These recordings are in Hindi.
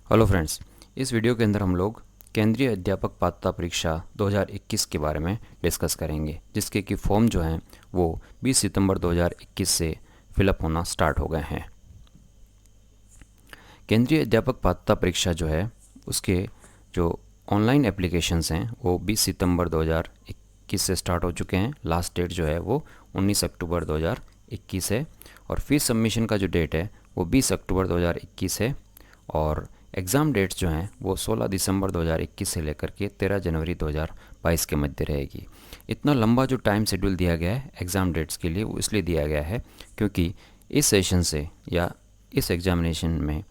Hello friends. इस वीडियो के अंदर हम लोग केंद्रीय अध्यापक पात्रता परीक्षा 2021 के बारे में डिस्कस करेंगे, जिसके कि फॉर्म जो हैं वो 20 सितंबर 2021 से फिलअप होना स्टार्ट हो गए हैं। केंद्रीय अध्यापक पात्रता परीक्षा जो है उसके जो ऑनलाइन एप्लीकेशंस हैं वो 20 सितंबर 2021 से स्टार्ट हो चुके हैं। लास्ट डेट जो है वो 19 अक्टूबर 2021 है और फीस सबमिशन का जो डेट है वो 20 अक्टूबर 2021 है और एग्ज़ाम डेट्स जो हैं वो 16 दिसंबर 2021 से लेकर के 13 जनवरी 2022 के मध्य रहेगी। इतना लंबा जो टाइम शेड्यूल दिया गया है एग्ज़ाम डेट्स के लिए वो इसलिए दिया गया है क्योंकि इस सेशन से या इस एग्ज़ामिनेशन में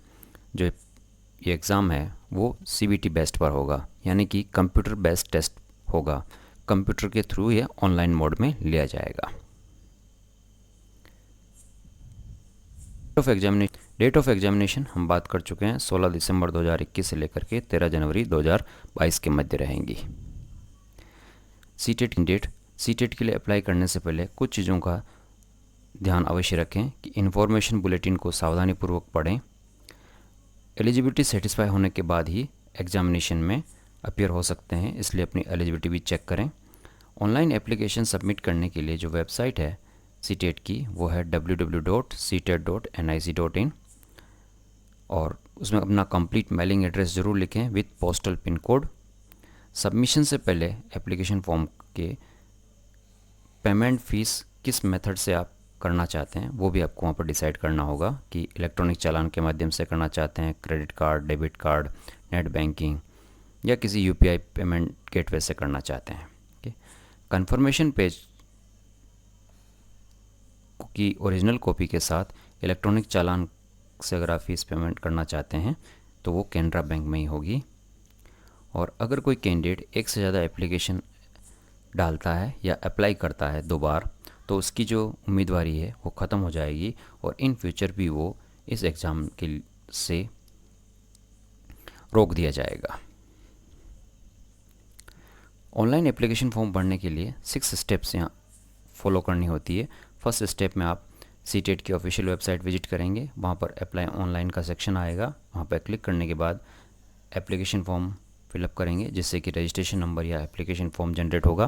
जो ये एग्ज़ाम है वो सीबीटी बेस्ड पर होगा, यानी कि कंप्यूटर बेस्ड टेस्ट होगा। कंप्यूटर के थ्रू ये ऑनलाइन मोड में लिया जाएगा। डेट ऑफ एग्जामिनेशन हम बात कर चुके हैं, 16 दिसंबर 2021 से लेकर के 13 जनवरी 2022 के मध्य रहेंगी। सीटेट के लिए अप्लाई करने से पहले कुछ चीज़ों का ध्यान अवश्य रखें कि इन्फॉर्मेशन बुलेटिन को सावधानीपूर्वक पढ़ें। एलिजिबिलिटी सेटिस्फाई होने के बाद ही एग्जामिनेशन में अपीयर हो सकते हैं, इसलिए अपनी एलिजिबिलिटी भी चेक करें। ऑनलाइन एप्लीकेशन सबमिट करने के लिए जो वेबसाइट है सीटेट की वो है www.ctet.nic.in और उसमें अपना कंप्लीट मेलिंग एड्रेस ज़रूर लिखें with postal pin code. Submission से पहले एप्लीकेशन फॉर्म के पेमेंट फ़ीस किस मेथड से आप करना चाहते हैं वो भी आपको वहाँ पर डिसाइड करना होगा कि इलेक्ट्रॉनिक चालान के माध्यम से करना चाहते हैं, credit card, debit card, net banking या किसी यूपीआई पेमेंट गेटवे से करना चाहते हैं। कंफर्मेशन पेज की ओरिजिनल कॉपी के साथ इलेक्ट्रॉनिक चालान से अगर आप फीस पेमेंट करना चाहते हैं तो वो कैनरा बैंक में ही होगी। और अगर कोई कैंडिडेट एक से ज़्यादा एप्लीकेशन डालता है या अप्लाई करता है दो बार तो उसकी जो उम्मीदवारी है वो ख़त्म हो जाएगी और इन फ्यूचर भी वो इस एग्ज़ाम के से रोक दिया जाएगा। ऑनलाइन एप्लीकेशन फॉर्म भरने के लिए 6 स्टेप्स यहाँ फॉलो करनी होती है। फर्स्ट स्टेप में आप सीटेट की ऑफिशियल वेबसाइट विजिट करेंगे, वहाँ पर अप्लाई ऑनलाइन का सेक्शन आएगा, वहाँ पर क्लिक करने के बाद एप्लीकेशन फॉर्म फिलअप करेंगे जिससे कि रजिस्ट्रेशन नंबर या एप्लीकेशन फॉर्म जनरेट होगा।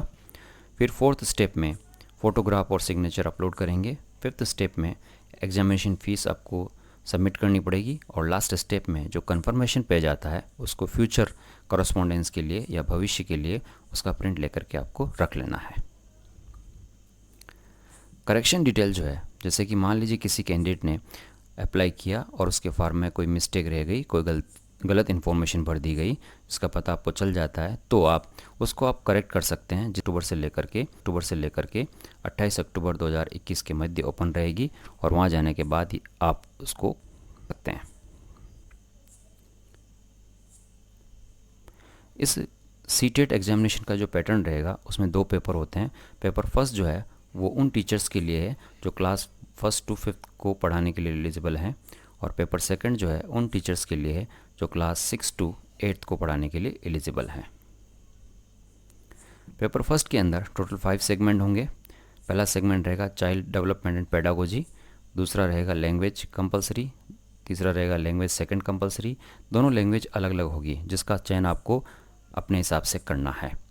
फिर फोर्थ स्टेप में फ़ोटोग्राफ और सिग्नेचर अपलोड करेंगे। फिफ्थ स्टेप में एग्जामिनेशन फ़ीस आपको सबमिट करनी पड़ेगी और लास्ट स्टेप में जो कंफर्मेशन पेज आता है उसको फ्यूचर कॉरेस्पॉन्डेंस के लिए या भविष्य के लिए उसका प्रिंट लेकर के आपको रख लेना है। करेक्शन डिटेल जो है, जैसे कि मान लीजिए किसी कैंडिडेट ने अप्लाई किया और उसके फॉर्म में कोई मिस्टेक रह गई, कोई गलत इन्फॉर्मेशन भर दी गई जिसका पता आपको चल जाता है तो आप उसको करेक्ट कर सकते हैं। अक्टूबर से लेकर के 28 अक्टूबर 2021 के मध्य ओपन रहेगी और वहाँ जाने के बाद ही आप उसको सकते हैं। इस सीटेट एग्जामिनेशन का जो पैटर्न रहेगा उसमें 2 पेपर होते हैं। पेपर फर्स्ट जो है वो उन टीचर्स के लिए है जो क्लास 1 to 5 को पढ़ाने के लिए एलिजिबल हैं और पेपर सेकंड जो है उन टीचर्स के लिए है जो क्लास 6 to 8 को पढ़ाने के लिए एलिजिबल हैं। पेपर फर्स्ट के अंदर टोटल 5 सेगमेंट होंगे। पहला सेगमेंट रहेगा चाइल्ड डेवलपमेंट एंड पेडागोजी, दूसरा रहेगा लैंग्वेज कंपलसरी, तीसरा रहेगा लैंग्वेज सेकंड कंपलसरी। दोनों लैंग्वेज अलग अलग होगी जिसका चयन आपको अपने हिसाब से करना है।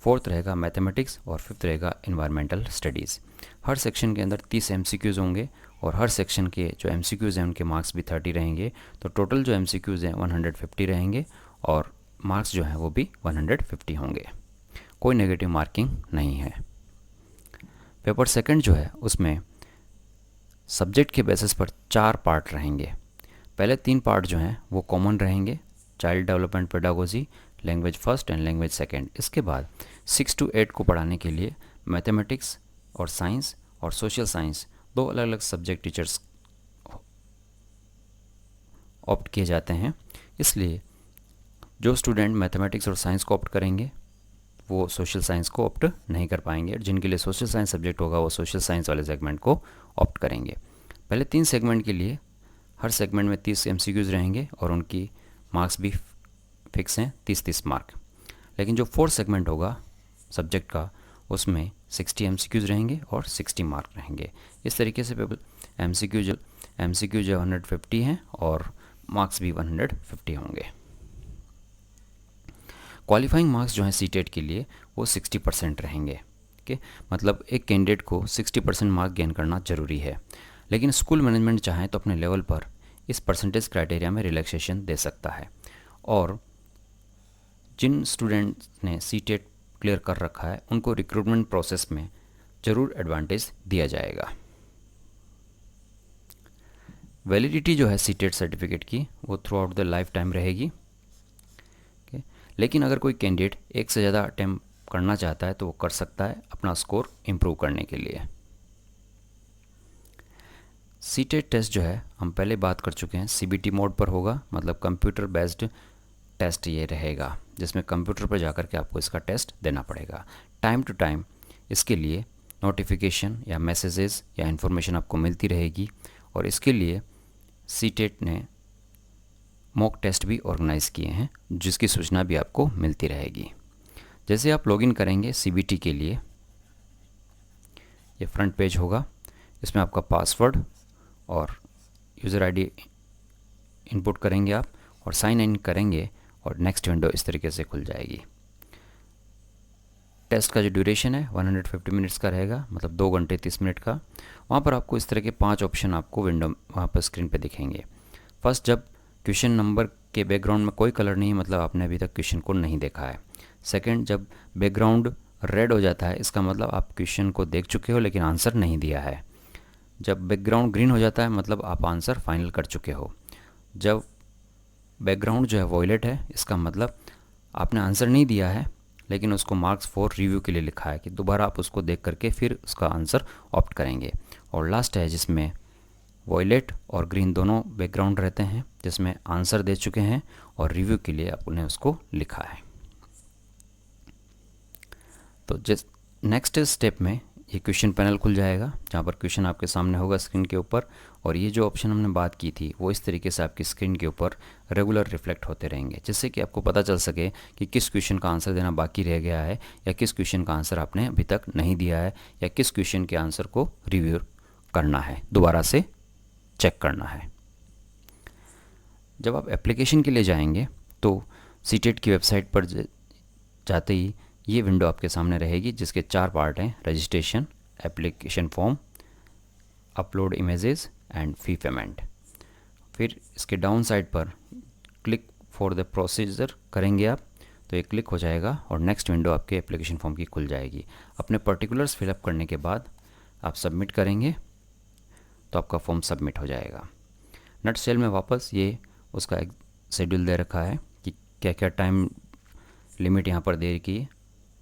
फोर्थ रहेगा मैथमेटिक्स और फिफ्थ रहेगा इन्वायरमेंटल स्टडीज़। हर सेक्शन के अंदर 30 एमसीक्यूज़ होंगे और हर सेक्शन के जो एमसीक्यूज़ हैं उनके मार्क्स भी 30 रहेंगे, तो टोटल जो एमसीक्यूज़ हैं 150 रहेंगे और मार्क्स जो हैं वो भी 150 होंगे। कोई नेगेटिव मार्किंग नहीं है। पेपर सेकंड जो है उसमें सब्जेक्ट के बेसिस पर 4 पार्ट रहेंगे। पहले 3 पार्ट जो हैं वो कॉमन रहेंगे, child development pedagogy, language first and language second. इसके बाद 6 to 8 को पढ़ाने के लिए मैथमेटिक्स और साइंस और सोशल साइंस 2 अलग अलग सब्जेक्ट टीचर्स ऑप्ट किए जाते हैं। इसलिए जो स्टूडेंट मैथमेटिक्स और साइंस को ऑप्ट करेंगे वो सोशल साइंस को ऑप्ट नहीं कर पाएंगे, जिनके लिए सोशल साइंस सब्जेक्ट होगा वो सोशल साइंस वाले सेगमेंट को ऑप्ट करेंगे। पहले 3 सेगमेंट के लिए हर सेगमेंट में 30 एमसीक्यूज़ रहेंगे और उनकी मार्क्स भी फिक्स हैं, 30-30 मार्क। लेकिन जो 4th सेगमेंट होगा सब्जेक्ट का उसमें 60 एमसीक्यूज़ रहेंगे और 60 मार्क रहेंगे। इस तरीके से एमसीक्यू जो 150 हैं और मार्क्स भी 150 होंगे। क्वालिफाइंग मार्क्स जो हैं सीटेट के लिए वो 60% रहेंगे। ठीक है, मतलब एक कैंडिडेट को 60% मार्क गेन करना ज़रूरी है, लेकिन स्कूल मैनेजमेंट चाहे तो अपने लेवल पर इस परसेंटेज क्राइटेरिया में रिलैक्सेशन दे सकता है, और जिन स्टूडेंट्स ने सीटेट क्लियर कर रखा है उनको रिक्रूटमेंट प्रोसेस में ज़रूर एडवांटेज दिया जाएगा। वैलिडिटी जो है सीटेट सर्टिफिकेट की वो through out the life time रहेगी। लेकिन अगर कोई कैंडिडेट एक से ज़्यादा अटैम्प्ट करना चाहता है तो वो कर सकता है अपना स्कोर इम्प्रूव करने के लिए। सीटेट टेस्ट जो है हम पहले बात कर चुके हैं, सीबीटी मोड पर होगा, मतलब कंप्यूटर बेस्ड टेस्ट ये रहेगा, जिसमें कंप्यूटर पर जाकर के आपको इसका टेस्ट देना पड़ेगा। टाइम टू टाइम इसके लिए नोटिफिकेशन या मैसेजेस या इन्फॉर्मेशन आपको मिलती रहेगी, और इसके लिए सीटेट ने मॉक टेस्ट भी ऑर्गेनाइज़ किए हैं जिसकी सूचना भी आपको मिलती रहेगी। जैसे आप लॉगिन करेंगे सीबीटी के लिए, ये फ्रंट पेज होगा, इसमें आपका पासवर्ड और यूज़र आईडी इनपुट करेंगे आप और साइन इन करेंगे और नेक्स्ट विंडो इस तरीके से खुल जाएगी। टेस्ट का जो ड्यूरेशन है 150 मिनट्स का रहेगा, मतलब 2 घंटे 30 मिनट का। वहाँ पर आपको इस तरह के 5 ऑप्शन आपको विंडो वहाँ पर स्क्रीन पे दिखेंगे। फर्स्ट, जब क्वेश्चन नंबर के बैकग्राउंड में कोई कलर नहीं, मतलब आपने अभी तक क्वेश्चन को नहीं देखा है। सेकंड, जब बैकग्राउंड रेड हो जाता है इसका मतलब आप क्वेश्चन को देख चुके हो लेकिन आंसर नहीं दिया है। जब बैकग्राउंड ग्रीन हो जाता है मतलब आप आंसर फाइनल कर चुके हो। जब बैकग्राउंड जो है वॉयलेट है इसका मतलब आपने आंसर नहीं दिया है लेकिन उसको मार्क्स फॉर रिव्यू के लिए लिखा है कि दोबारा आप उसको देख करके फिर उसका आंसर ऑप्ट करेंगे। और लास्ट है जिसमें वॉयलेट और ग्रीन दोनों बैकग्राउंड रहते हैं, जिसमें आंसर दे चुके हैं और रिव्यू के लिए आपने उसको लिखा है। तो जिस नेक्स्ट स्टेप में ये क्वेश्चन पैनल खुल जाएगा जहाँ पर क्वेश्चन आपके सामने होगा स्क्रीन के ऊपर, और ये जो ऑप्शन हमने बात की थी वो इस तरीके से आपकी स्क्रीन के ऊपर रेगुलर रिफ्लेक्ट होते रहेंगे, जिससे कि आपको पता चल सके कि किस क्वेश्चन का आंसर देना बाकी रह गया है या किस क्वेश्चन का आंसर आपने अभी तक नहीं दिया है या किस क्वेश्चन के आंसर को रिव्यू करना है, दोबारा से चेक करना है। जब आप एप्लीकेशन के लिए जाएंगे तो सीटेट की वेबसाइट पर जाते ही ये विंडो आपके सामने रहेगी, जिसके 4 पार्ट हैं: registration, application form, upload images and fee payment. फिर इसके डाउन साइड पर क्लिक फॉर द प्रोसीजर करेंगे आप तो ये क्लिक हो जाएगा और नेक्स्ट विंडो आपके एप्लीकेशन फॉर्म की खुल जाएगी। अपने पर्टिकुलर्स फिलअप करने के बाद आप सबमिट करेंगे तो आपका फॉर्म सबमिट हो जाएगा। नट सेल में वापस ये उसका एक शेड्यूल दे रखा है कि क्या क्या टाइम लिमिट यहाँ पर दे रखी है,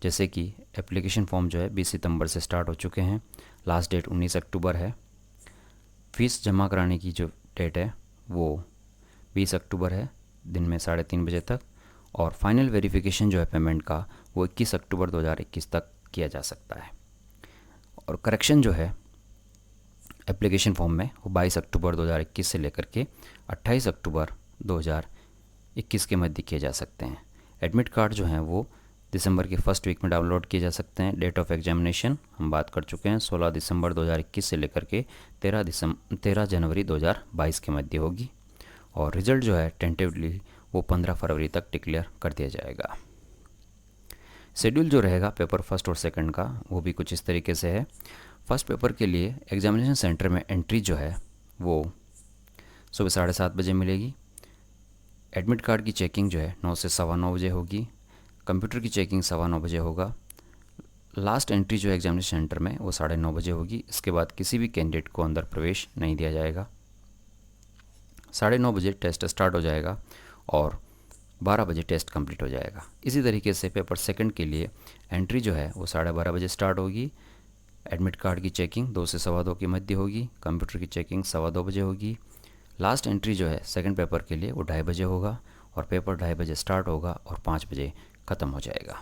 जैसे कि एप्लीकेशन फॉर्म जो है 20 सितंबर से स्टार्ट हो चुके हैं, लास्ट डेट 19 अक्टूबर है। फ़ीस जमा कराने की जो डेट है वो 20 अक्टूबर है दिन में 3:30 बजे तक, और फाइनल वेरिफिकेशन जो है पेमेंट का वो 21 अक्टूबर 2021 तक किया जा सकता है। और करेक्शन जो है एप्लीकेशन फॉर्म में वो 22 अक्टूबर 2021 से लेकर के 28 अक्टूबर 2021 के मध्य किए जा सकते हैं। एडमिट कार्ड जो हैं वो दिसंबर के फर्स्ट वीक में डाउनलोड किए जा सकते हैं। डेट ऑफ एग्जामिनेशन हम बात कर चुके हैं, 16 दिसंबर 2021 से लेकर के 13 जनवरी 2022 के मध्य होगी, और रिज़ल्ट जो है टेंटेटिवली वो 15 फरवरी तक डिक्लेयर कर दिया जाएगा। शेड्यूल जो रहेगा पेपर फर्स्ट और सेकंड का वो भी कुछ इस तरीके से है। फर्स्ट पेपर के लिए एग्जामिनेशन सेंटर में एंट्री जो है वो सुबह 7:30 बजे मिलेगी। एडमिट कार्ड की चेकिंग जो है 9 से 9:15 बजे होगी। कंप्यूटर की चेकिंग 9:15 बजे होगा। लास्ट एंट्री जो है एग्जामिनेशन सेंटर में वो 9:30 बजे होगी। इसके बाद किसी भी कैंडिडेट को अंदर प्रवेश नहीं दिया जाएगा। 9:30 बजे टेस्ट स्टार्ट हो जाएगा और 12 बजे टेस्ट कंप्लीट हो जाएगा। इसी तरीके से पेपर सेकंड के लिए एंट्री जो है वो 12:30 बजे स्टार्ट होगी। एडमिट कार्ड की चेकिंग 2 से 2:15 के मध्य होगी। कंप्यूटर की चेकिंग 2:15 बजे होगी। लास्ट एंट्री जो है सेकंड पेपर के लिए वो 2:30 बजे होगा और पेपर 2:30 बजे स्टार्ट होगा और 5 बजे ख़त्म हो जाएगा।